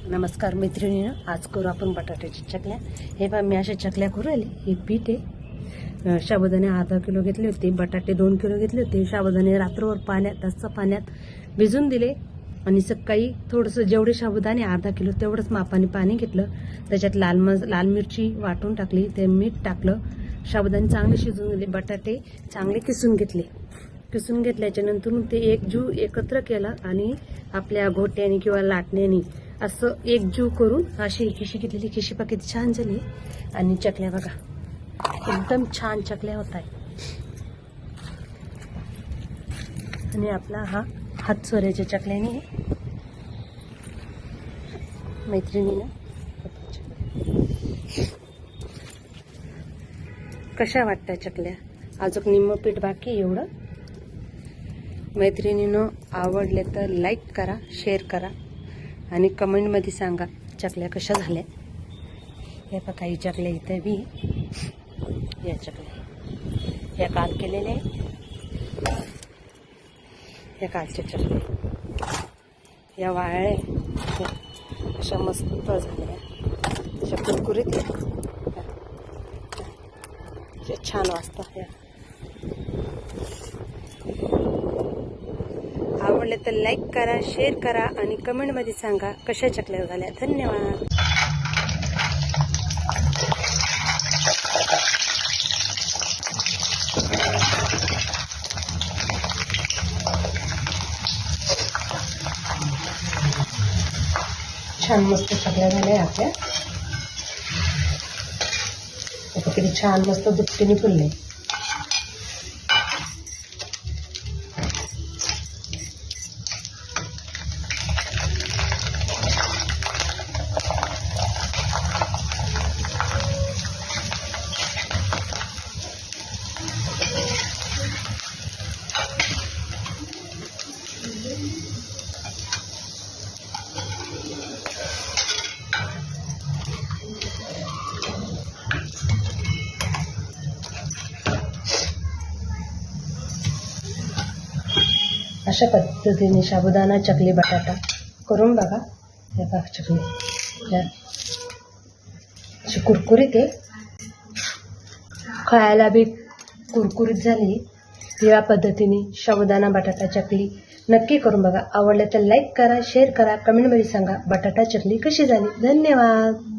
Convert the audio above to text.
नमस्कार मैत्रिणीनं, आज करू आपण बटाट्याची चकल्या. हे पहा, मी अशा चकल्या करू राहिली. हे पीठ आहे. साबुदाणे अर्धा किलो घेतले होते, बटाटे 2 किलो घेतले होते. साबुदाणे रात्रभर पाण्यात भिजून दिले आणि सकाळी थोडंसं जेवढे साबुदाणे अर्धा किलो तेवढंच मापाने पाणी घेतलं. त्याच्यात लाल मिरची वाटून टाकली, ते मीठ टाकलं. साबुदाणे चांगले शिजवून दिले. बटाटे चांगले किसून घेतले. किसून घेतल्याच्या नंतर ते एकजीव एकत्र केला आणि आपल्या घोट्याने किंवा लाटण्याने असं एकजीव करून अशी खिशी घेतलेली. खिशी पा किती छान झाली. आणि चकल्या बघा, एकदम छान चकल्या होत आहे. आणि आपला हा हात चोऱ्याच्या चकल्याने मैत्रिणीनं कशा वाटतात चकल्या. अजून निम्म पीठ बाकी एवढं. मैत्रिणीनं आवडले तर लाईक करा, शेअर करा आणि कमेंटमध्ये सांगा चकल्या कशा झाल्या. हे बघा, काही चकल्या इथं बी या चकल्या या काल केलेल्या आहे. या कालच्या चकल्या या वाळ्या अशा मस्त झाल्या, अशा कुरकुरीत छान वाजतात. आवडले तर लाईक करा, शेअर करा आणि कमेंटमध्ये सांगा कशा चकल्या झाल्या. धन्यवाद. छान मस्त चकल्या झाल्या आपल्या. किती छान मस्त दुपटीने फुलले. अशा पद्धतीने साबुदाणा चकली बटाटा करून बघा. हे बघा चकली अशी कुरकुरीत आहे, खायला बी कुरकुरीत झाली. या पद्धतीने साबुदाणा बटाटा चकली नक्की करून बघा. आवडले तर लाईक करा, शेअर करा, कमेंटमध्ये सांगा बटाटा चकली कशी झाली. धन्यवाद.